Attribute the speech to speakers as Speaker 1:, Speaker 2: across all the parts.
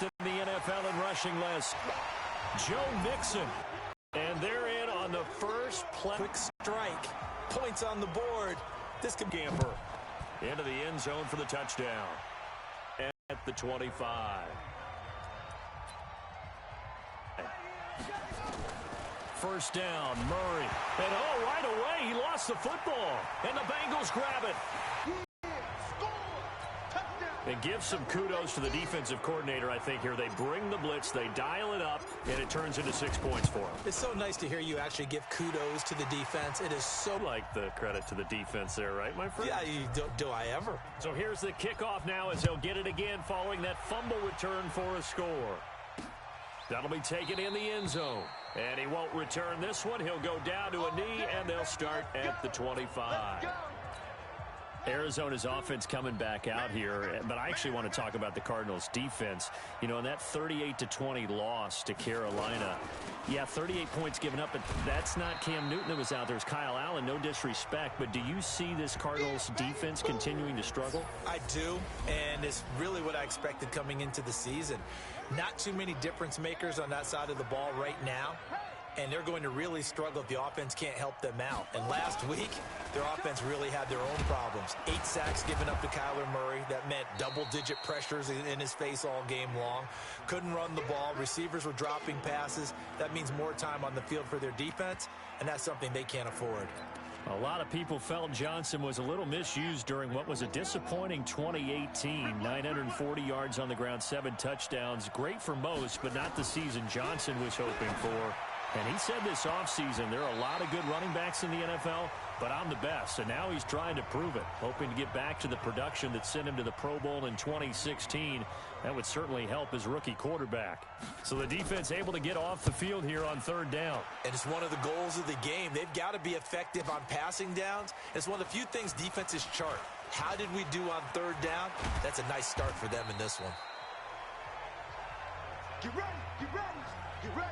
Speaker 1: in the NFL in rushing list. Joe Mixon. And they're in on the first play.
Speaker 2: Quick strike. Points on the board. This could
Speaker 1: Gamper into the end zone for the touchdown. At the 25. First down, Murray. And right away, he lost the football. And the Bengals grab it. And give some kudos to the defensive coordinator, I think, here. They bring the blitz, they dial it up, and it turns into 6 points for them.
Speaker 2: It's so nice to hear you actually give kudos to the defense. It is so...
Speaker 1: like the credit to the defense there, right, my friend?
Speaker 2: Yeah, do I ever.
Speaker 1: So here's the kickoff now as they'll get it again following that fumble return for a score. That'll be taken in the end zone. And he won't return this one. He'll go down to a knee, and they'll start at the 25. Arizona's offense coming back out here, but I actually want to talk about the Cardinals' defense. You know, in that 38-20 loss to Carolina, yeah, 38 points given up, but that's not Cam Newton that was out there. It's Kyle Allen, no disrespect, but do you see this Cardinals' defense continuing to struggle?
Speaker 2: I do, and it's really what I expected coming into the season. Not too many difference makers on that side of the ball right now. And they're going to really struggle if the offense can't help them out. And last week, their offense really had their own problems. 8 sacks given up to Kyler Murray. That meant double-digit pressures in his face all game long. Couldn't run the ball. Receivers were dropping passes. That means more time on the field for their defense, and that's something they can't afford.
Speaker 1: A lot of people felt Johnson was a little misused during what was a disappointing 2018. 940 yards on the ground, 7 touchdowns. Great for most, but not the season Johnson was hoping for. And he said this offseason, there are a lot of good running backs in the NFL, but I'm the best. And now he's trying to prove it, hoping to get back to the production that sent him to the Pro Bowl in 2016. That would certainly help his rookie quarterback. So the defense able to get off the field here on third down.
Speaker 2: And it's one of the goals of the game. They've got to be effective on passing downs. It's one of the few things defenses chart. How did we do on third down? That's a nice start for them in this one.
Speaker 3: Get ready, get ready, get ready.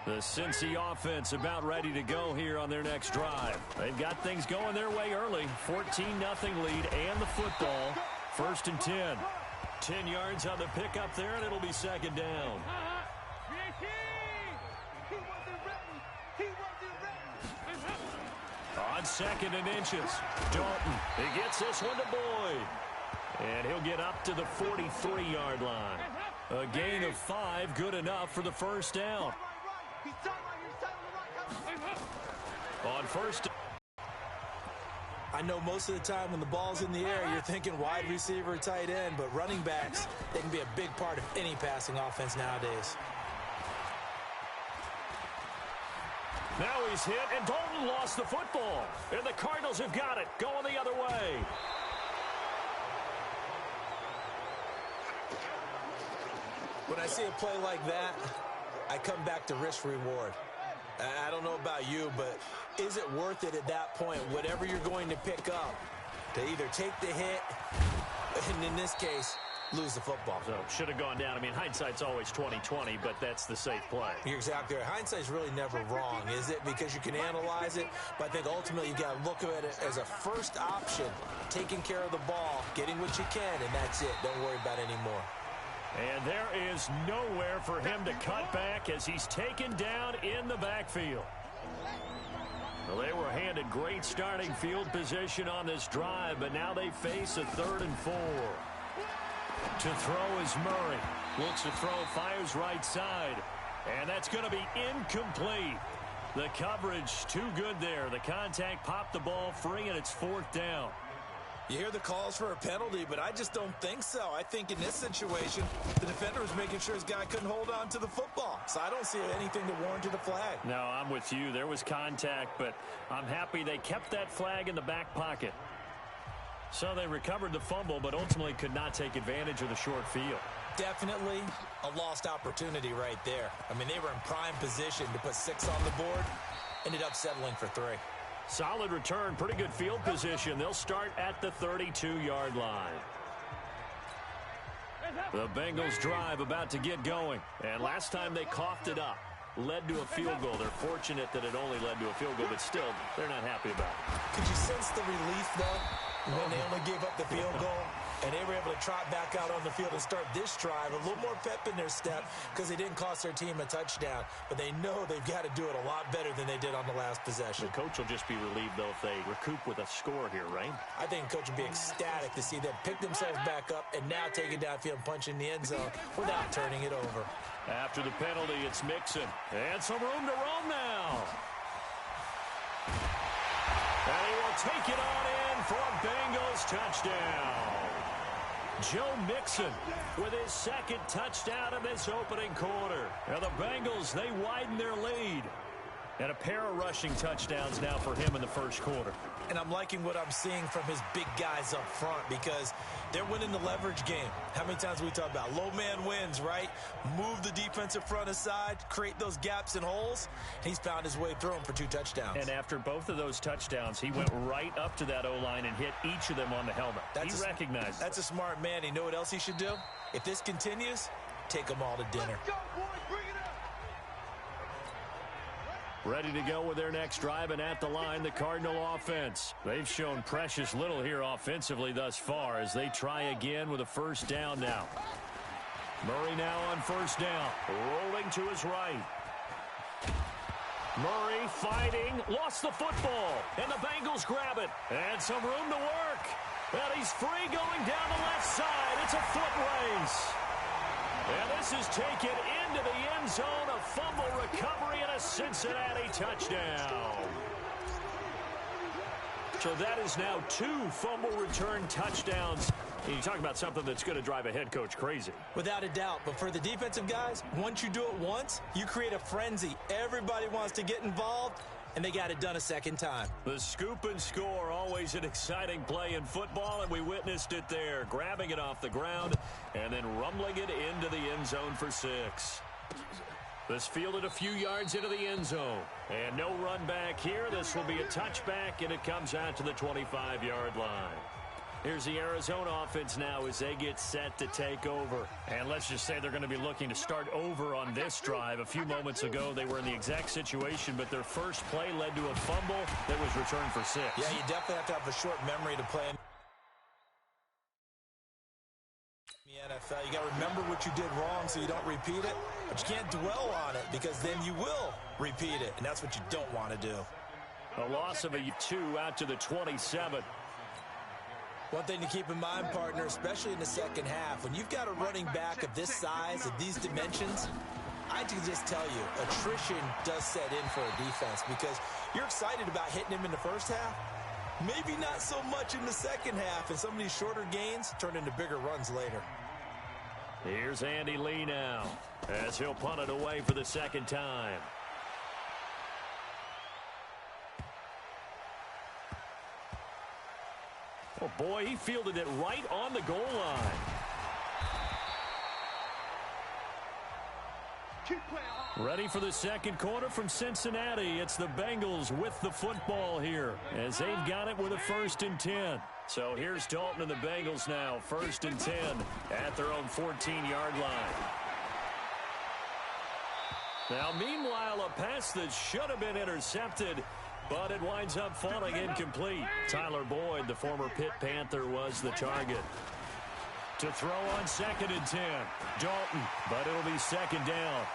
Speaker 1: The Cincy offense about ready to go here on their next drive. They've got things going their way early. 14-0 lead and the football. First and 10. 10 yards on the pickup there, and it'll be second down. On second and inches, Dalton. He gets this one to Boyd. And he'll get up to the 43-yard line. A gain of 5, good enough for the first down. On first.
Speaker 2: I know most of the time when the ball's in the air, you're thinking wide receiver, tight end, but running backs, they can be a big part of any passing offense nowadays.
Speaker 1: Now he's hit, and Dalton lost the football. And the Cardinals have got it, going the other way.
Speaker 2: When I see a play like that, I come back to risk-reward. I don't know about you, but is it worth it at that point, whatever you're going to pick up, to either take the hit, and in this case, lose the football?
Speaker 1: So should have gone down. I mean, hindsight's always 20/20, but that's the safe play.
Speaker 2: You're exactly right. Hindsight's really never wrong, is it? Because you can analyze it, but I think ultimately you got to look at it as a first option, taking care of the ball, getting what you can, and that's it. Don't worry about it anymore.
Speaker 1: And there is nowhere for him to cut back as he's taken down in the backfield. Well, they were handed great starting field position on this drive, but now they face a 3rd and 4. To throw is Murray. Looks to throw, fires right side. And that's going to be incomplete. The coverage too good there. The contact popped the ball free, and it's 4th down.
Speaker 2: You hear the calls for a penalty, but I just don't think so. I think in this situation, the defender was making sure his guy couldn't hold on to the football. So I don't see anything to warrant a flag.
Speaker 1: No, I'm with you. There was contact, but I'm happy they kept that flag in the back pocket. So they recovered the fumble, but ultimately could not take advantage of the short field.
Speaker 2: Definitely a lost opportunity right there. I mean, they were in prime position to put 6 on the board. Ended up settling for 3.
Speaker 1: Solid return, pretty good field position. They'll start at the 32-yard line. The Bengals drive about to get going. And last time they coughed it up, led to a field goal. They're fortunate that it only led to a field goal, but still, they're not happy about it.
Speaker 2: Could you sense the relief, though, when they only gave up the field goal? And they were able to trot back out on the field and start this drive. A little more pep in their step because they didn't cost their team a touchdown. But they know they've got to do it a lot better than they did on the last possession.
Speaker 1: The coach will just be relieved, though, if they recoup with a score here, right?
Speaker 2: I think the coach will be ecstatic to see them pick themselves back up and now take it downfield and punch in the end zone without turning it over.
Speaker 1: After the penalty, it's Mixon. And some room to roam now. And he will take it on in for a Bengals touchdown. Joe Mixon with his second touchdown in this opening quarter. Now the Bengals, they widen their lead. And a pair of rushing touchdowns now for him in the first quarter.
Speaker 2: And I'm liking what I'm seeing from his big guys up front because they're winning the leverage game. How many times we talk about low man wins, right? Move the defensive front aside, create those gaps and holes. He's found his way through them for 2 touchdowns.
Speaker 1: And after both of those touchdowns, he went right up to that O-line and hit each of them on the helmet. He recognized
Speaker 2: That's a smart man. You know what else he should do? If this continues, take them all to dinner.
Speaker 3: Let's go, boys. Bring it up.
Speaker 1: Ready to go with their next drive, and at the line, the Cardinal offense. They've shown precious little here offensively thus far as they try again with a first down now. Murray now on first down, rolling to his right. Murray fighting, lost the football, and the Bengals grab it. And some room to work. And he's free going down the left side. It's a foot race. And this is taken into the end zone. A fumble recovery and a Cincinnati touchdown. So that is now 2 fumble return touchdowns. And you talk about something that's going to drive a head coach crazy.
Speaker 2: Without a doubt. But for the defensive guys, once you do it once, you create a frenzy. Everybody wants to get involved, and they got it done a second time.
Speaker 1: The scoop and score, always an exciting play in football, and we witnessed it there. Grabbing it off the ground and then rumbling it into the end zone for 6. This fielded a few yards into the end zone. And no run back here. This will be a touchback, and it comes out to the 25-yard line. Here's the Arizona offense now as they get set to take over. And let's just say they're going to be looking to start over on this drive. A few moments ago, they were in the exact situation, but their first play led to a fumble that was returned for 6.
Speaker 2: Yeah, you definitely have to have a short memory to play in the NFL. You got to remember what you did wrong so you don't repeat it, but you can't dwell on it because then you will repeat it, and that's what you don't want to do.
Speaker 1: A loss of a 2 out to the 27.
Speaker 2: One thing to keep in mind, partner, especially in the second half, when you've got a running back of this size, of these dimensions, I can just tell you, attrition does set in for a defense because you're excited about hitting him in the first half. Maybe not so much in the second half, and some of these shorter gains turn into bigger runs later.
Speaker 1: Here's Andy Lee now as he'll punt it away for the second time. Oh, boy, he fielded it right on the goal line. Ready for the second quarter from Cincinnati. It's the Bengals with the football here as they've got it with a 1st and 10. So here's Dalton and the Bengals now, 1st and 10 at their own 14-yard line. Now, meanwhile, a pass that should have been intercepted, but it winds up falling incomplete. Tyler Boyd, the former Pitt Panther, was the target. To throw on 2nd and 10. Dalton, but it'll be 2nd down.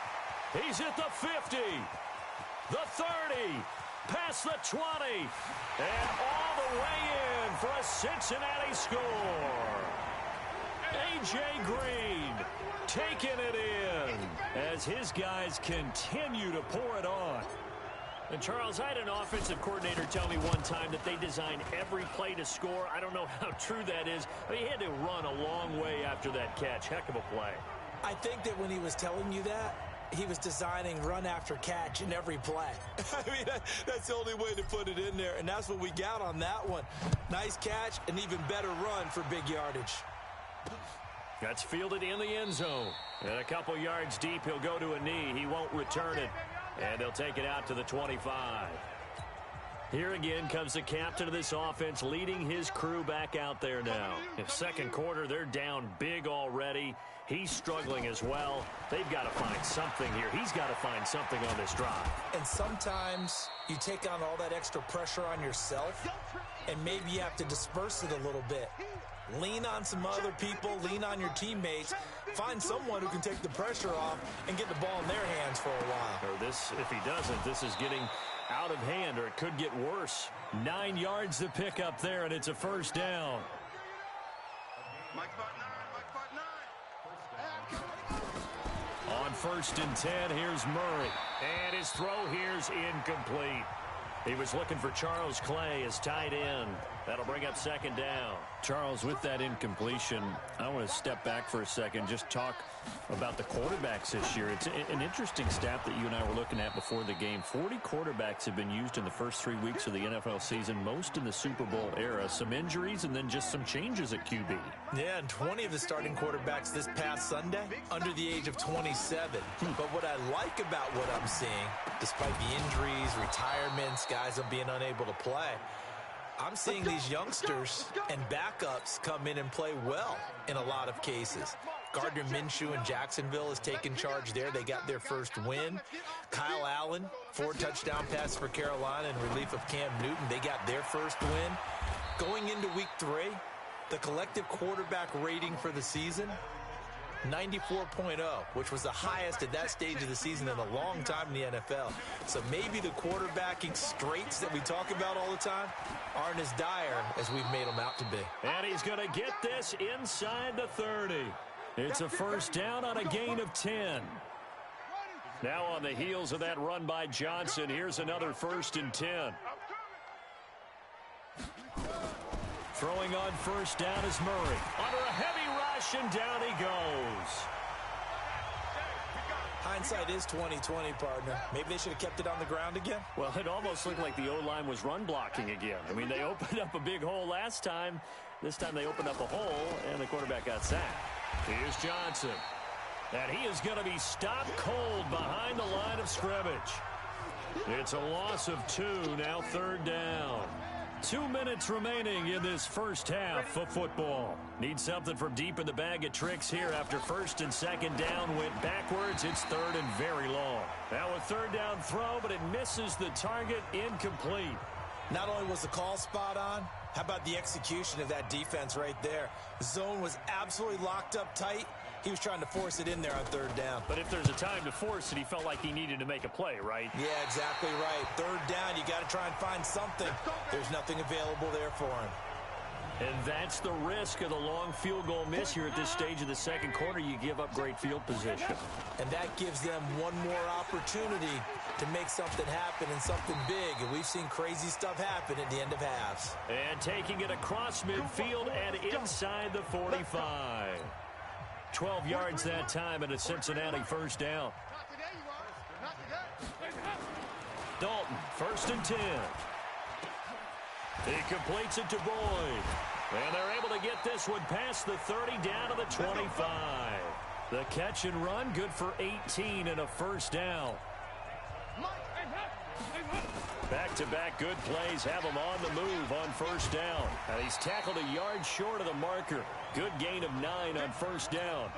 Speaker 1: He's at the 50, the 30, past the 20, and all the way in for a Cincinnati score. A.J. Green taking it in as his guys continue to pour it on. And, Charles, I had an offensive coordinator tell me one time that they designed every play to score. I don't know how true that is, but he had to run a long way after that catch. Heck of a play.
Speaker 2: I think that when he was telling you that, he was designing run after catch in every play. I mean, that's the only way to put it in there, and that's what we got on that one. Nice catch, an even better run for big yardage.
Speaker 1: That's fielded in the end zone. And a couple yards deep, he'll go to a knee. He won't return it. And they'll take it out to the 25. Here again comes the captain of this offense leading his crew back out there now. In second quarter, they're down big already. He's struggling as well. They've got to find something here. He's got to find something on this drive.
Speaker 2: And sometimes you take on all that extra pressure on yourself, and maybe you have to disperse it a little bit. Lean on some other people. Lean on your teammates. Find someone who can take the pressure off and get the ball in their hands for a while.
Speaker 1: Or this, if he doesn't, this is getting out of hand, or it could get worse. 9 yards to pick up there, and it's a first down. On 1st and 10, here's Murray. And his throw here's incomplete. He was looking for Charles Clay as tight end. That'll bring up 2nd down. Charles, with that incompletion, I want to step back for a second, just talk about the quarterbacks this year. It's an interesting stat that you and I were looking at before the game. 40 quarterbacks have been used in the first 3 weeks of the NFL season, most in the Super Bowl era. Some injuries and then just some changes at QB.
Speaker 2: Yeah, and 20 of the starting quarterbacks this past Sunday under the age of 27. But what I like about what I'm seeing, despite the injuries, retirements, guys being unable to play, I'm seeing these youngsters and backups come in and play well in a lot of cases. Gardner Minshew in Jacksonville is taking charge there. They got their first win. Kyle Allen, 4-touchdown pass for Carolina in relief of Cam Newton. They got their first win. Going into week 3, the collective quarterback rating for the season, 94.0, which was the highest at that stage of the season in a long time in the NFL. So maybe the quarterbacking straits that we talk about all the time aren't as dire as we've made them out to be.
Speaker 1: And he's going to get this inside the 30. It's a first down on a gain of 10. Now on the heels of that run by Johnson, here's another 1st and 10. Throwing on 1st down is Murray. Under a heavy rush, and down he goes.
Speaker 2: Hindsight is 20/20, partner. Maybe they should have kept it on the ground again.
Speaker 1: Well, it almost looked like the O-line was run blocking again. I mean, they opened up a big hole last time. This time they opened up a hole, and the quarterback got sacked. Here's Johnson. And he is going to be stopped cold behind the line of scrimmage. It's a loss of 2, now 3rd down. 2 minutes remaining in this first half of football. Need something from deep in the bag of tricks here after 1st and 2nd down went backwards. It's 3rd and very long. Now a 3rd down throw, but it misses the target, incomplete.
Speaker 2: Not only was the call spot on, how about the execution of that defense right there? The zone was absolutely locked up tight. He was trying to force it in there on 3rd down.
Speaker 1: But if there's a time to force it, he felt like he needed to make a play, right?
Speaker 2: Yeah, exactly right. 3rd down, you got to try and find something. There's nothing available there for him.
Speaker 1: And that's the risk of the long field goal miss here at this stage of the 2nd quarter. You give up great field position.
Speaker 2: And that gives them one more opportunity to make something happen and something big. And we've seen crazy stuff happen at the end of halves.
Speaker 1: And taking it across midfield and inside the 45. 12 yards that time, and a Cincinnati first down. Dalton, 1st and 10. He completes it to Boyd. And they're able to get this one past the 30 down to the 25. The catch and run, good for 18 and a first down. Back-to-back good plays have him on the move on 1st down. And he's tackled a yard short of the marker. Good gain of 9 on 1st down.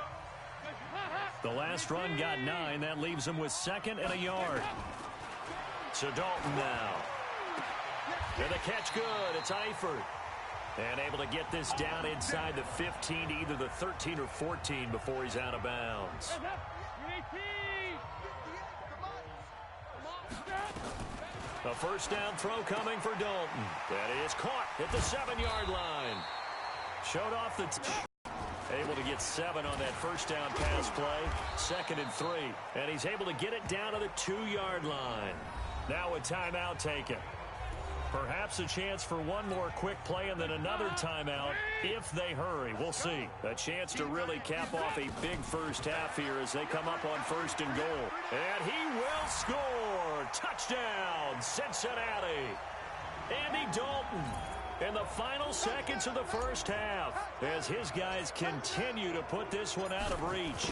Speaker 1: The last run got 9. That leaves him with 2nd and a yard. So Dalton now. And the catch good. It's Eifert. And able to get this down inside the 15 to either the 13 or 14 before he's out of bounds. A first down throw coming for Dalton. That is caught at the 7-yard line. Showed off the able to get 7 on that first down pass play. 2nd and 3. And he's able to get it down to the 2-yard line. Now a timeout taken. Perhaps a chance for one more quick play and then another timeout if they hurry. We'll see. A chance to really cap off a big first half here as they come up on 1st and goal. And he will score. Touchdown, Cincinnati. Andy Dalton in the final seconds of the first half as his guys continue to put this one out of reach.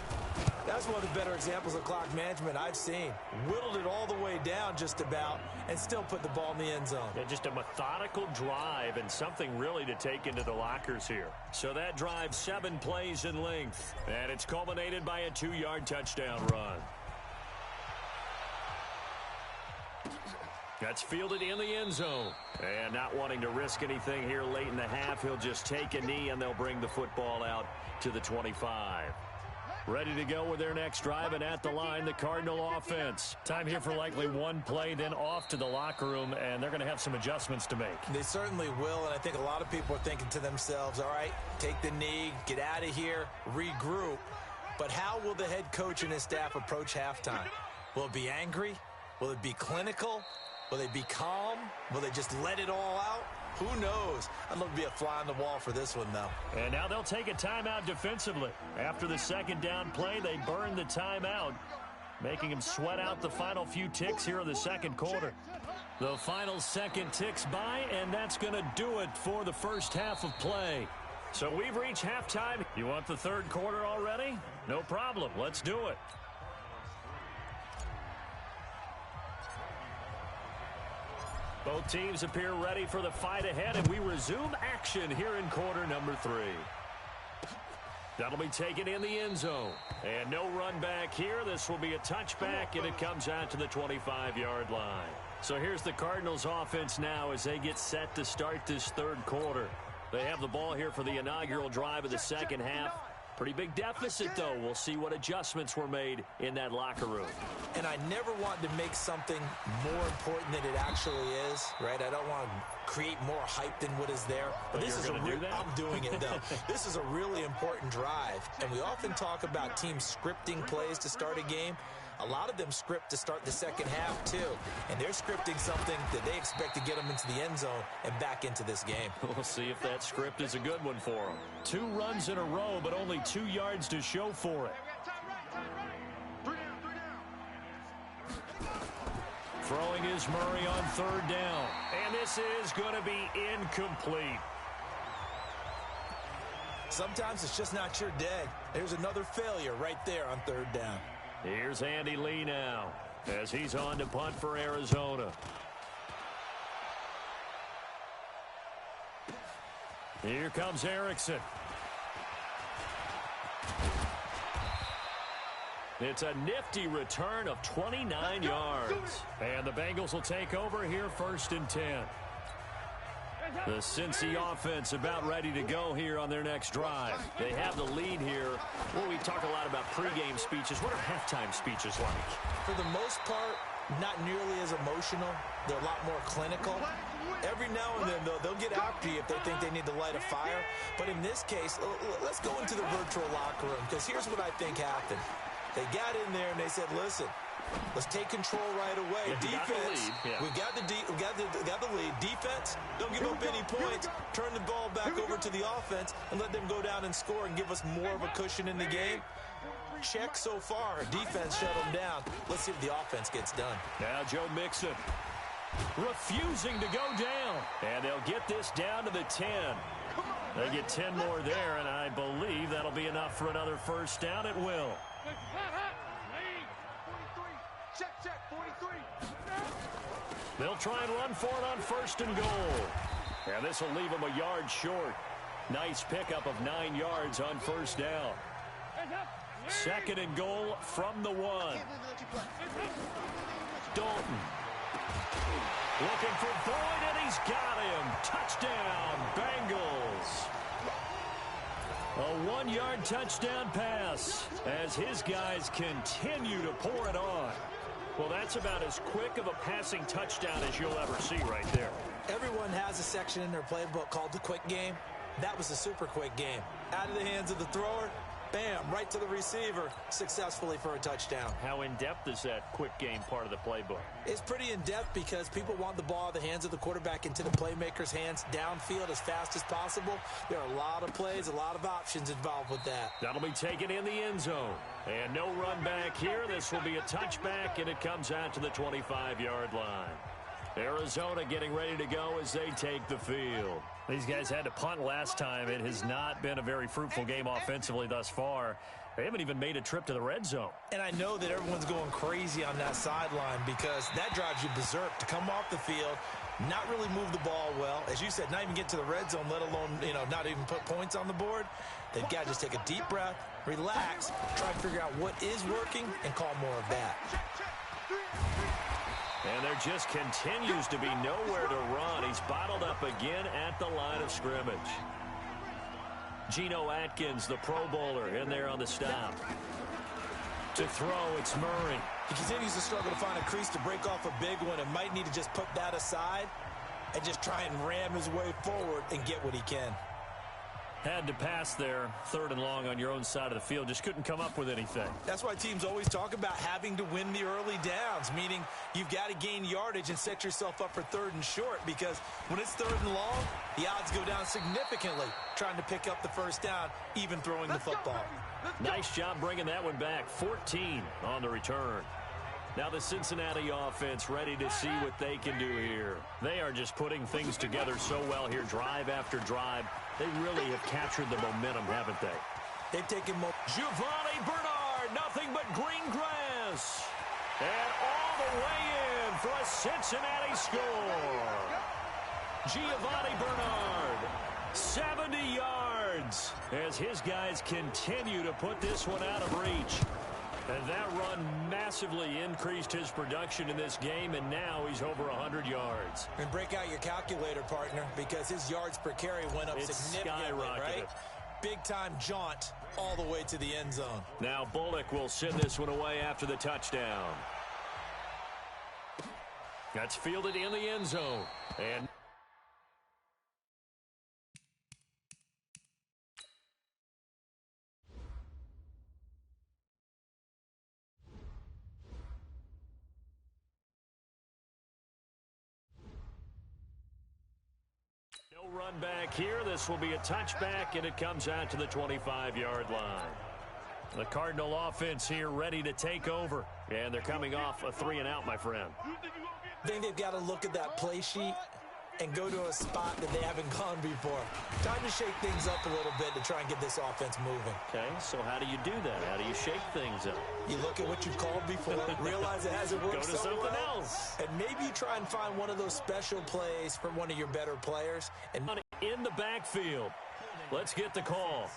Speaker 2: That's one of the better examples of clock management I've seen. Whittled it all the way down just about and still put the ball in the end zone.
Speaker 1: Yeah, just a methodical drive and something really to take into the lockers here. So that drive 7 plays in length. And it's culminated by a 2-yard touchdown run. That's fielded in the end zone. And not wanting to risk anything here late in the half, he'll just take a knee and they'll bring the football out to the 25. Ready to go with their next drive, and at the line, the Cardinal offense. Time here for likely one play, then off to the locker room, and they're going to have some adjustments to make.
Speaker 2: They certainly will, and I think a lot of people are thinking to themselves, all right, take the knee, get out of here, regroup. But how will the head coach and his staff approach halftime? Will it be angry? Will it be clinical? Will they be calm? Will they just let it all out? Who knows? I'd love to be a fly on the wall for this one, though.
Speaker 1: And now they'll take a timeout defensively. After the second down play, they burn the timeout, making them sweat out the final few ticks here in the second quarter. The final second ticks by, and that's going to do it for the first half of play. So we've reached halftime. You want the third quarter already? No problem. Let's do it. Both teams appear ready for the fight ahead, and we resume action here in quarter number 3. That'll be taken in the end zone. And no run back here. This will be a touchback, and it comes out to the 25-yard line. So here's the Cardinals offense now as they get set to start this third quarter. They have the ball here for the inaugural drive of the second half. Pretty big deficit, though. We'll see what adjustments were made in that locker room.
Speaker 2: And I never want to make something more important than it actually is, right? I don't want to create more hype than what is there. But this is I'm doing it, though. This is a really important drive. And we often talk about teams scripting plays to start a game. A lot of them script to start the second half, too. And they're scripting something that they expect to get them into the end zone and back into this game.
Speaker 1: We'll see if that script is a good one for them. 2 runs in a row, but only 2 yards to show for it. Throwing is Murray on third down. And this is going to be incomplete.
Speaker 2: Sometimes it's just not your day. There's another failure right there on third down.
Speaker 1: Here's Andy Lee now as he's on to punt for Arizona. Here comes Erickson. It's a nifty return of 29 yards. And the Bengals will take over here first and 10. The Cincy offense about ready to go here on their next drive. They have the lead here. Well, we talk a lot about pregame speeches. What are halftime speeches like?
Speaker 2: For the most part, not nearly as emotional. They're a lot more clinical. Every now and then, though, they'll get after you if they think they need to light a fire. But in this case, let's go into the virtual locker room, because here's what I think happened. They got in there and they said, listen, let's take control right away. Defense, we got the lead. Defense, don't give up any points. Turn the ball back over to the offense and let them go down and score and give us more of a cushion in the game. Check so far. Defense shut them down. Let's see if the offense gets done.
Speaker 1: Now Joe Mixon refusing to go down. And they'll get this down to the 10. They get 10 more there, and I believe that'll be enough for another first down. It will.
Speaker 3: Check, 43.
Speaker 1: They'll try and run for it on first and goal. And this will leave them a yard short. Nice pickup of 9 yards on first down. Second and goal from the 1. Dalton. Looking for Boyd, and he's got him. Touchdown, Bengals. A 1-yard touchdown pass as his guys continue to pour it on. Well, that's about as quick of a passing touchdown as you'll ever see right there.
Speaker 2: Everyone has a section in their playbook called the quick game. That was a super quick game. Out of the hands of the thrower, bam, right to the receiver, successfully for a touchdown.
Speaker 1: How in-depth is that quick game part of the playbook?
Speaker 2: It's pretty in-depth because people want the ball out of the hands of the quarterback into the playmaker's hands downfield as fast as possible. There are a lot of plays, a lot of options involved with that.
Speaker 1: That'll be taken in the end zone. And no run back here. This will be a touchback, and it comes out to the 25-yard line. Arizona getting ready to go as they take the field. These guys had to punt last time. It has not been a very fruitful game offensively thus far. They haven't even made a trip to the red zone.
Speaker 2: And I know that everyone's going crazy on that sideline because that drives you berserk to come off the field, not really move the ball well. As you said, not even get to the red zone, let alone, not even put points on the board. They've got to just take a deep breath, relax, try to figure out what is working, and call more of that.
Speaker 1: And there just continues to be nowhere to run. He's bottled up again at the line of scrimmage. Geno Atkins, the Pro Bowler, in there on the stop. To throw, it's Murray.
Speaker 2: He continues to struggle to find a crease to break off a big one and might need to just put that aside and just try and ram his way forward and get what he can.
Speaker 1: Had to pass there, 3rd and long on your own side of the field. Just couldn't come up with anything.
Speaker 2: That's why teams always talk about having to win the early downs, meaning you've got to gain yardage and set yourself up for 3rd and short, because when it's 3rd and long, the odds go down significantly trying to pick up the first down, even throwing the football.
Speaker 1: Nice job bringing that one back. 14 on the return. Now the Cincinnati offense ready to see what they can do here. They are just putting things together so well here, drive after drive. They really have captured the momentum, haven't they?
Speaker 2: They've taken
Speaker 1: Giovanni Bernard, nothing but green grass. And all the way in for a Cincinnati score. Giovanni Bernard, 70 yards as his guys continue to put this one out of reach. And that run massively increased his production in this game, and now he's over 100 yards.
Speaker 2: And break out your calculator, partner, because his yards per carry went up significantly, right? Big-time jaunt all the way to the end zone.
Speaker 1: Now Bullock will send this one away after the touchdown. That's fielded in the end zone. And run back here. This will be a touchback, and it comes out to the 25-yard line. The Cardinal offense here ready to take over, and they're coming off a 3-and-out, my friend.
Speaker 2: I think they've got to look at that play sheet and go to a spot that they haven't gone before. Time to shake things up a little bit to try and get this offense moving.
Speaker 1: Okay, so how do you do that? How do you shake things up?
Speaker 2: You look at what you've called before, realize it hasn't worked
Speaker 1: Go to something
Speaker 2: well,
Speaker 1: else.
Speaker 2: and maybe you try and find one of those special plays from one of your better players. And
Speaker 1: in the backfield, let's get the call.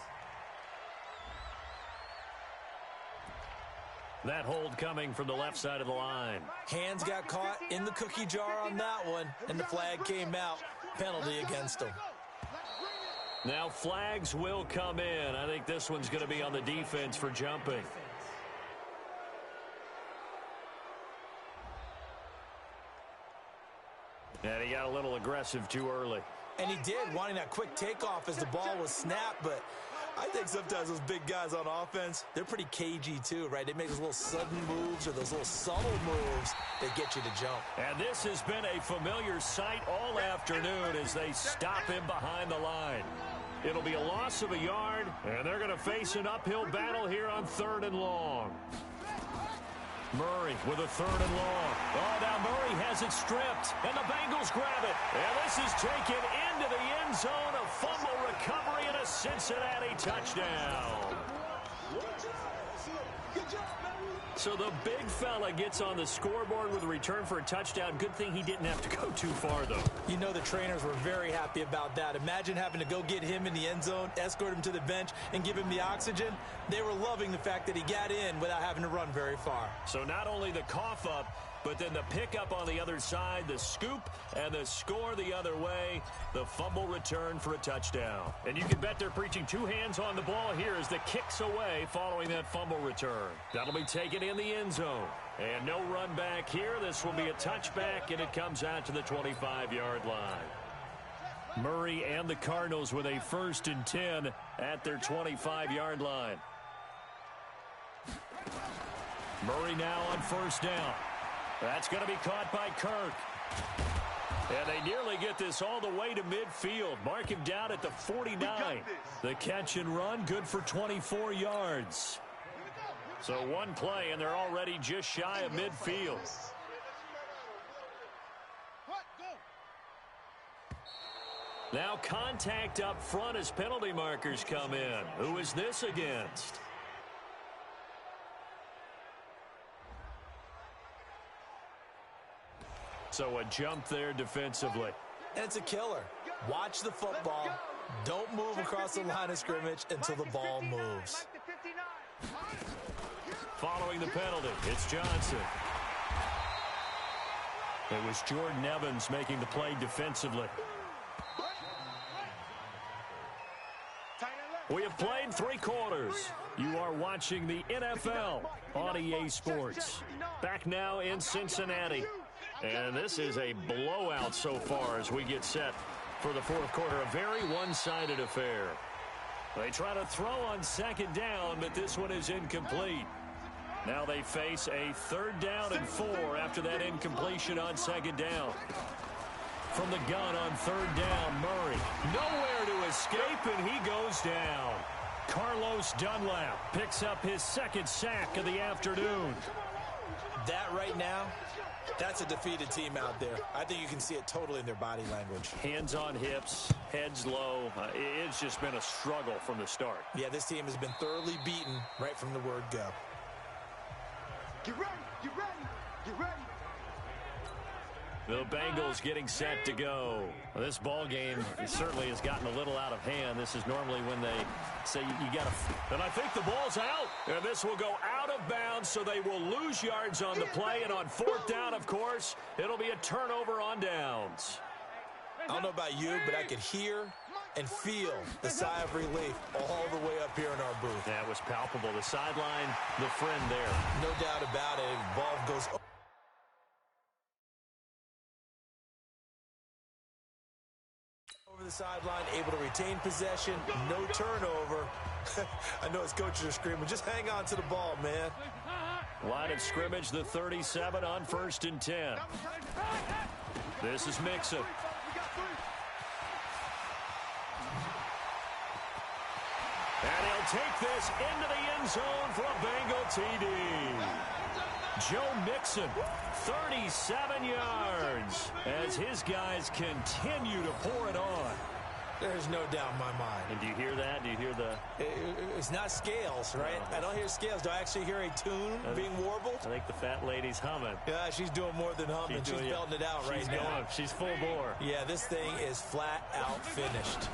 Speaker 1: That hold coming from the left side of the line.
Speaker 2: Hands got caught in the cookie jar on that one, and the flag came out. Penalty against them.
Speaker 1: Now flags will come in. I think this one's going to be on the defense for jumping. And he got a little aggressive too early.
Speaker 2: And he did, wanting that quick takeoff as the ball was snapped, but I think sometimes those big guys on offense, they're pretty cagey too, right? They make those little sudden moves or those little subtle moves that get you to jump.
Speaker 1: And this has been a familiar sight all afternoon as they stop him behind the line. It'll be a loss of a yard, and they're going to face an uphill battle here on 3rd and long. Murray with a 3rd and long. Oh, now Murray has it stripped, and the Bengals grab it. And this is taken into the end zone. A fumble recovery and a Cincinnati touchdown. So the big fella gets on the scoreboard with a return for a touchdown. Good thing he didn't have to go too far, though.
Speaker 2: You know the trainers were very happy about that. Imagine having to go get him in the end zone, escort him to the bench, and give him the oxygen. They were loving the fact that he got in without having to run very far.
Speaker 1: So not only the cough up, but then the pickup on the other side, the scoop, and the score the other way. The fumble return for a touchdown. And you can bet they're preaching two hands on the ball here as the kick's away following that fumble return. That'll be taken in the end zone. And no run back here. This will be a touchback, and it comes out to the 25-yard line. Murray and the Cardinals with a 1st and 10 at their 25-yard line. Murray now on 1st down. That's going to be caught by Kirk. And they nearly get this all the way to midfield. Mark him down at the 49. The catch and run, good for 24 yards. So one play, and they're already just shy of midfield. Now contact up front as penalty markers come in. Who is this against? So a jump there defensively.
Speaker 2: And it's a killer. Watch the football. Don't move across the line of scrimmage until the ball moves.
Speaker 1: Following the penalty, it's Johnson. It was Jordan Evans making the play defensively. We have played 3 quarters. You are watching the NFL on EA Sports. Back now in Cincinnati. And this is a blowout so far as we get set for the 4th quarter. A very one-sided affair. They try to throw on 2nd down, but this one is incomplete. Now they face a 3rd down and 4 after that incompletion on 2nd down. From the gun on 3rd down, Murray. Nowhere to escape, and he goes down. Carlos Dunlap picks up his 2nd sack of the afternoon.
Speaker 2: That right now, that's a defeated team out there. I think you can see it totally in their body language.
Speaker 1: Hands on hips, heads low. It's just been a struggle from the start.
Speaker 2: Yeah, this team has been thoroughly beaten right from the word go.
Speaker 3: Get ready, get ready, get ready.
Speaker 1: The Bengals getting set to go. Well, this ball game certainly has gotten a little out of hand. This is normally when they say you got to. And I think the ball's out. And this will go out of bounds, so they will lose yards on the play. And on 4th down, of course, it'll be a turnover on downs.
Speaker 2: I don't know about you, but I could hear and feel the sigh of relief all the way up here in our booth.
Speaker 1: That was palpable. The sideline, the friend there.
Speaker 2: No doubt about it. Ball goes over the sideline, able to retain possession, no turnover. I know his coaches are screaming, just hang on to the ball, man.
Speaker 1: Line of scrimmage, the 37 on 1st and 10. This is Mixon. And he'll take this into the end zone for a Bengal TD. Joe Mixon, 37 yards, as his guys continue to pour it on.
Speaker 2: There's no doubt in my mind.
Speaker 1: And do you hear that? Do you hear the...
Speaker 2: It's not scales, right? I don't hear scales. Do I actually hear a tune being warbled?
Speaker 1: I think the fat lady's humming.
Speaker 2: Yeah, she's doing more than humming. She's belting it out right now.
Speaker 1: She's full bore.
Speaker 2: Yeah, this thing is flat out finished.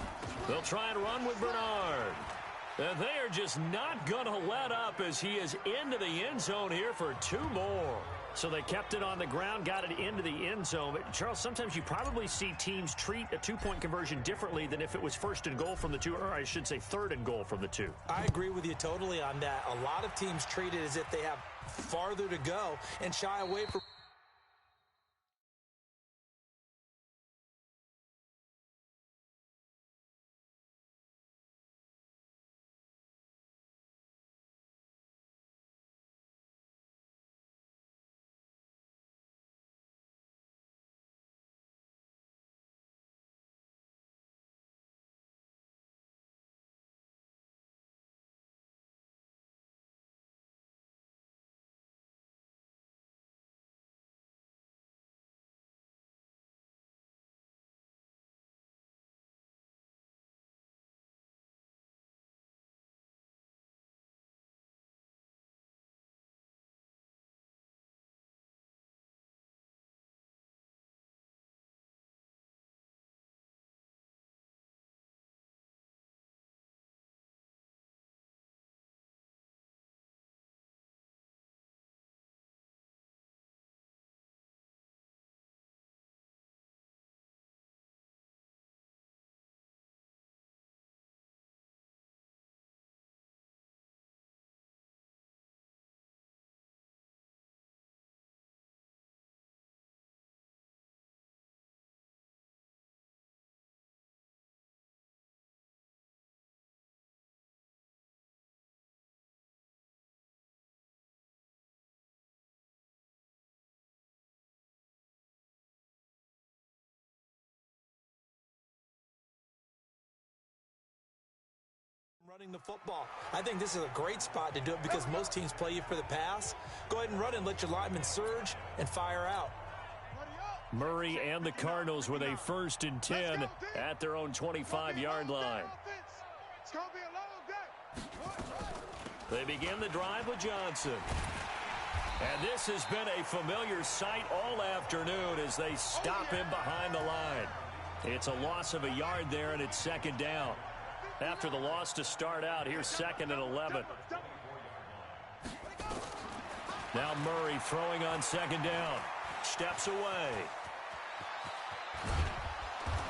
Speaker 1: They'll try and run with Bernard. And they are just not going to let up as he is into the end zone here for 2 more. So they kept it on the ground, got it into the end zone. But, Charles, sometimes you probably see teams treat a 2-point conversion differently than if it was 1st and goal from the 2, or I should say 3rd and goal from the 2.
Speaker 2: I agree with you totally on that. A lot of teams treat it as if they have farther to go and shy away from... running the football. I think this is a great spot to do it because most teams play you for the pass. Go ahead and run and let your linemen surge and fire out.
Speaker 1: Murray and the Cardinals with a 1st and 10 at their own 25-yard line. They begin the drive with Johnson. And this has been a familiar sight all afternoon as they stop him behind the line. It's a loss of a yard there, and it's 2nd down. After the loss to start out, here's 2nd and 11. Now Murray throwing on 2nd down. steps away.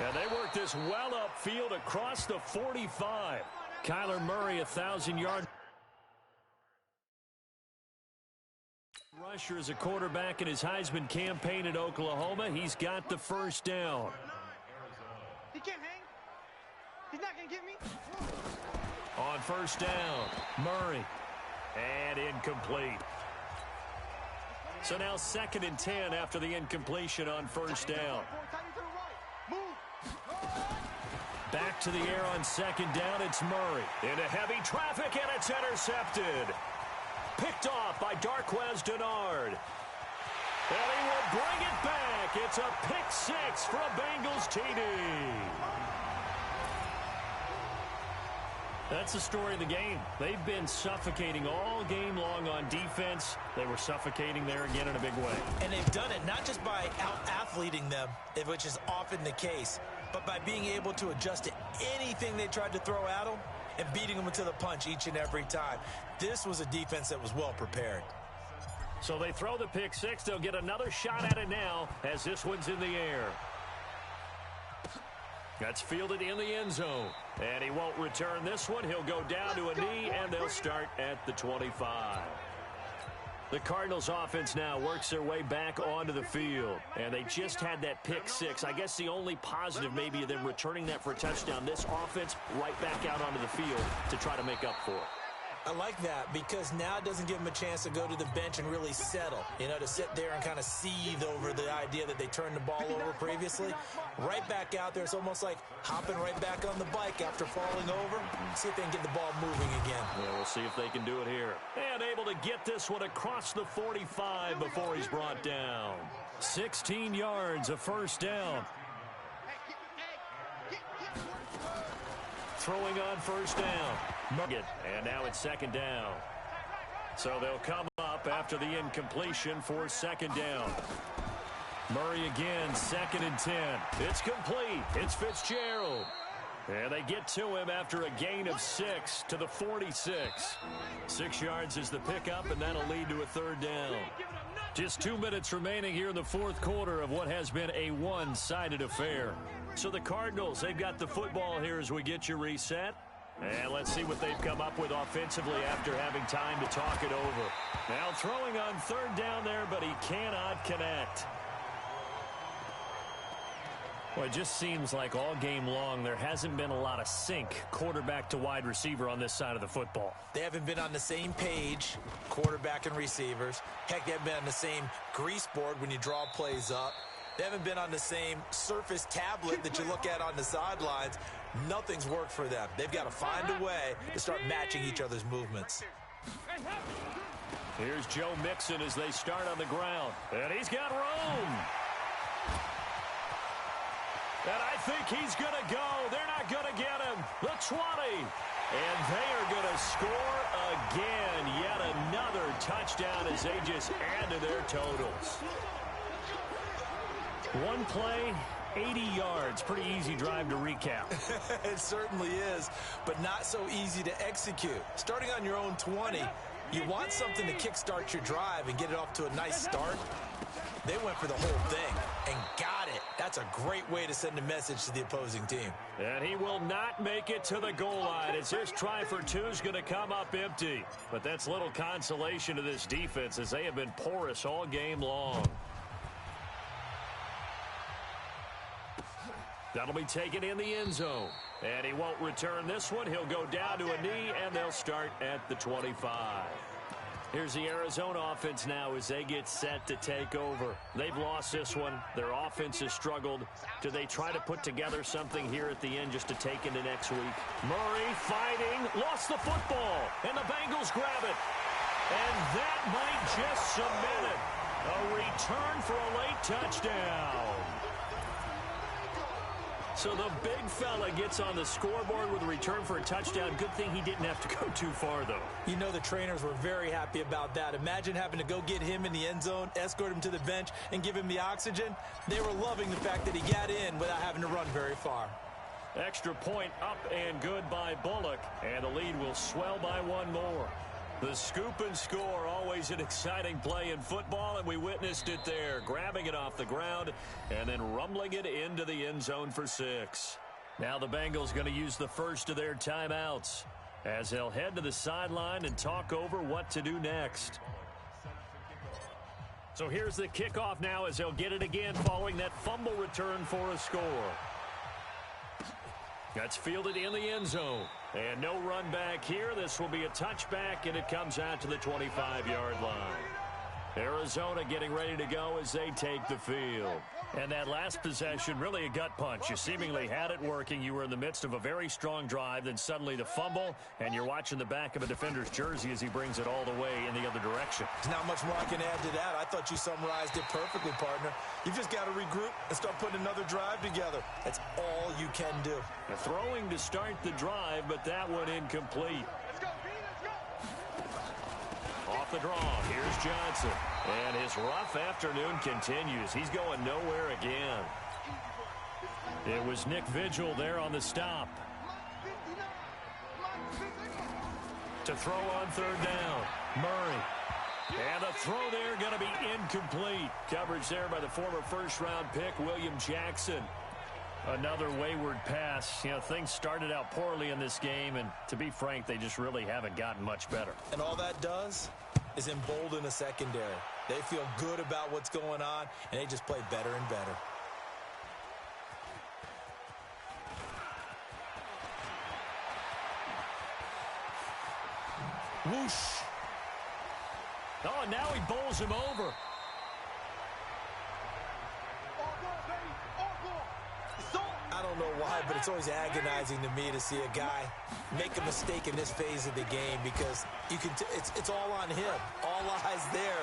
Speaker 1: And they work this well upfield across the 45. Kyler Murray, 1,000-yard rusher as a quarterback in his Heisman campaign at Oklahoma. He's got the first down.
Speaker 3: He can't hang. He's not going to get me.
Speaker 1: On first down, Murray. And incomplete. So now 2nd and 10 after the incompletion on first down. Back to the air on 2nd down, it's Murray. Into heavy traffic, and it's intercepted. Picked off by Darqueze Dennard. And he will bring it back. It's a pick six for a Bengals TD. That's the story of the game. They've been suffocating all game long on defense. They were suffocating there again in a big way.
Speaker 2: And they've done it not just by out-athleting them, which is often the case, but by being able to adjust to anything they tried to throw at them and beating them to the punch each and every time. This was a defense that was well prepared.
Speaker 1: So they throw the pick six. They'll get another shot at it now as this one's in the air. That's fielded in the end zone. And he won't return this one. He'll go down to a knee, and they'll start at the 25. The Cardinals offense now works their way back onto the field. And they just had that pick six. I guess the only positive maybe of them returning that for a touchdown. This offense right back out onto the field to try to make up for it.
Speaker 2: I like that because now it doesn't give them a chance to go to the bench and really settle. You know, to sit there and kind of seethe over the idea that they turned the ball over previously. Right back out there. It's almost like hopping right back on the bike after falling over. See if they can get the ball moving again.
Speaker 1: Yeah, we'll see if they can do it here. And able to get this one across the 45 before he's brought down. 16 yards, a first down. Throwing on first down. And now it's 2nd down. So they'll come up after the incompletion for 2nd down. Murray again, 2nd and 10. It's complete. It's Fitzgerald. And they get to him after a gain of 6 to the 46. 6 yards is the pickup, and that'll lead to a 3rd down. Just 2 minutes remaining here in the 4th quarter of what has been a one-sided affair. So the Cardinals, they've got the football here as we get you reset. And let's see what they've come up with offensively after having time to talk it over. Now throwing on 3rd down there, but he cannot connect. Well, it just seems like all game long there hasn't been a lot of sync quarterback to wide receiver on this side of the football.
Speaker 2: They haven't been on the same page, quarterback and receivers. Heck, they haven't been on the same grease board when you draw plays up. They haven't been on the same Surface tablet that you look at on the sidelines. Nothing's worked for them. They've got to find a way to start matching each other's movements.
Speaker 1: Here's Joe Mixon as they start on the ground. And he's got room. And I think he's going to go. They're not going to get him. The 20. And they are going to score again. Yet another touchdown as they just add to their totals. One play, 80 yards. Pretty easy drive to recap.
Speaker 2: It certainly is, but not so easy to execute. Starting on your own 20, you want something to kickstart your drive and get it off to a nice start. They went for the whole thing and got it. That's a great way to send a message to the opposing team.
Speaker 1: And he will not make it to the goal line as his try for two is going to come up empty. But that's little consolation to this defense as they have been porous all game long. That'll be taken in the end zone. And he won't return this one. He'll go down to a knee, and they'll start at the 25. Here's the Arizona offense now as they get set to take over. They've lost this one. Their offense has struggled. Do they try to put together something here at the end just to take into next week? Murray fighting, lost the football, and the Bengals grab it. And that might just cement it. A return for a late touchdown. So the big fella gets on the scoreboard with a return for a touchdown. Good thing he didn't have to go too far, though.
Speaker 2: You know the trainers were very happy about that. Imagine having to go get him in the end zone, escort him to the bench, and give him the oxygen. They were loving the fact that he got in without having to run very far.
Speaker 1: Extra point up and good by Bullock. And the lead will swell by one more. The scoop and score, always an exciting play in football, and we witnessed it there, grabbing it off the ground and then rumbling it into the end zone for 6. Now the Bengals going to use the first of their timeouts as they'll head to the sideline and talk over what to do next. So here's the kickoff now as they'll get it again following that fumble return for a score. That's fielded in the end zone. And no run back here. This will be a touchback, and it comes out to the 25-yard line. Arizona getting ready to go as they take the field. And that last possession, really a gut punch. You seemingly had it working. You were in the midst of a very strong drive. Then suddenly the fumble, and you're watching the back of a defender's jersey as he brings it all the way in the other direction.
Speaker 2: There's not much more I can add to that. I thought you summarized it perfectly, partner. You just got to regroup and start putting another drive together. That's all you can do.
Speaker 1: A throwing to start the drive, but that one incomplete. Off the draw, here's Johnson. And his rough afternoon continues. He's going nowhere again. It was Nick Vigil there on the stop. To throw on third down, Murray. And the throw there going to be incomplete. Coverage there by the former first-round pick, William Jackson. Another wayward pass. You know, things started out poorly in this game, and to be frank, they just really haven't gotten much better. And
Speaker 2: all that does is embolden a secondary. They feel good about what's going on, and they just play better and better. Whoosh.
Speaker 1: Oh, and now he bowls him over.
Speaker 2: I don't know why, but it's always agonizing to me to see a guy make a mistake in this phase of the game because you can it's all on him. All eyes there.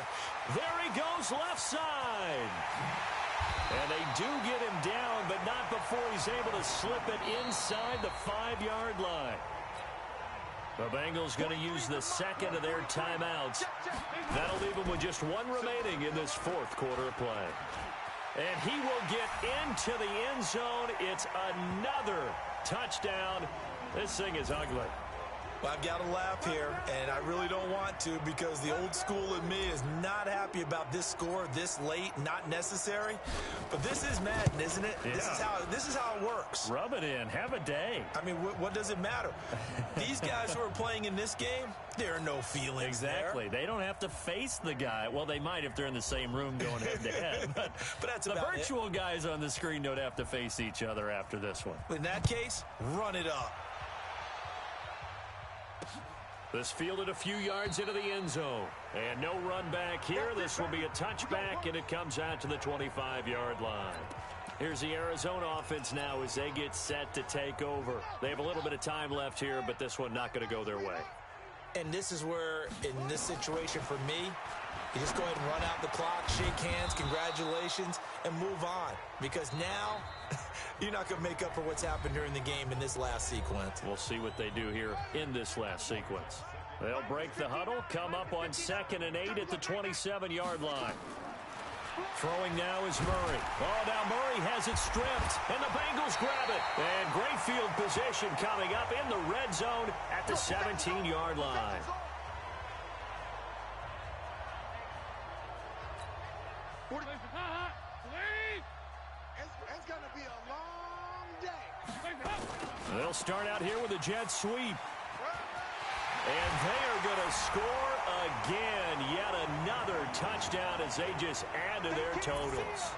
Speaker 1: There he goes left side. And they do get him down, but not before he's able to slip it inside the 5-yard line. The Bengals going to use the second of their timeouts. That'll leave them with just one remaining in this fourth quarter of play. And he will get into the end zone. It's another touchdown. This thing is ugly.
Speaker 2: Well, I've got to laugh here, and I really don't want to because the old school in me is not happy about this score this late, not necessary. But this is Madden, isn't it?
Speaker 1: Yeah.
Speaker 2: This is how it works.
Speaker 1: Rub it in. Have a day.
Speaker 2: I mean, what does it matter? These guys who are playing in this game, there are no feelings
Speaker 1: exactly.
Speaker 2: there.
Speaker 1: They don't have to face the guy. Well, they might if they're in the same room going head-to-head. But
Speaker 2: that's
Speaker 1: the
Speaker 2: about
Speaker 1: virtual guys on the screen don't have to face each other after this one.
Speaker 2: In that case, run it up.
Speaker 1: This fielded a few yards into the end zone. And no run back here. This will be a touchback, and it comes out to the 25-yard line. Here's the Arizona offense now as they get set to take over. They have a little bit of time left here, but this one not going to go their way.
Speaker 2: And this is where, in this situation for me, you just go ahead and run out the clock, shake hands, congratulations, and move on. Because now, you're not going to make up for what's happened during the game in this last sequence.
Speaker 1: We'll see what they do here in this last sequence. They'll break the huddle, come up on 2nd and 8 at the 27-yard line. Throwing now is Murray. Oh, now Murray has it stripped, and the Bengals grab it. And great field position coming up in the red zone at the 17-yard line.
Speaker 3: It's going to be a long day.
Speaker 1: They'll start out here with a jet sweep. And they are going to score again. Yet another touchdown as they just add to their totals.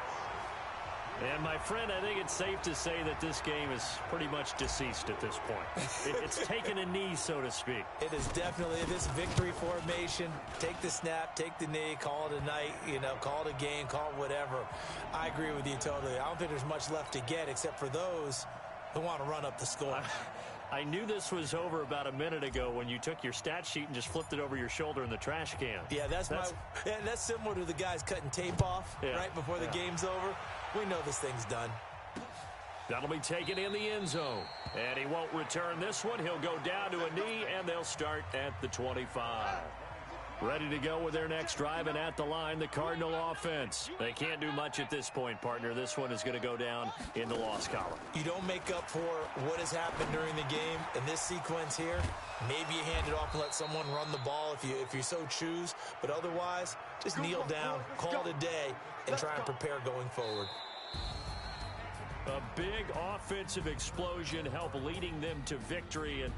Speaker 1: And, my friend, I think it's safe to say that this game is pretty much deceased at this point. It's taken a knee, so to speak.
Speaker 2: It is definitely this victory formation. Take the snap, take the knee, call it a night, call it a game, call it whatever. I agree with you totally. I don't think there's much left to get except for those who want to run up the score.
Speaker 1: I knew this was over about a minute ago when you took your stat sheet and just flipped it over your shoulder in the trash can.
Speaker 2: Yeah, that's similar to the guys cutting tape off right before the game's over. We know this thing's done.
Speaker 1: That'll be taken in the end zone. And he won't return this one. He'll go down to a knee, and they'll start at the 25. Ready to go with their next drive, and at the line, the Cardinal offense. They can't do much at this point, partner. This one is going to go down in the loss column.
Speaker 2: You don't make up for what has happened during the game in this sequence here. Maybe you hand it off and let someone run the ball if you so choose. But otherwise, just kneel down, call it a day, and try and prepare going forward.
Speaker 1: A big offensive explosion help leading them to victory. And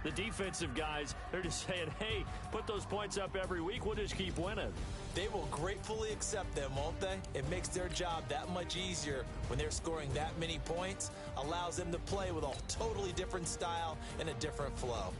Speaker 1: the defensive guys, they're just saying, hey, put those points up every week. We'll just keep winning.
Speaker 2: They will gratefully accept them, won't they? It makes their job that much easier when they're scoring that many points. Allows them to play with a totally different style and a different flow.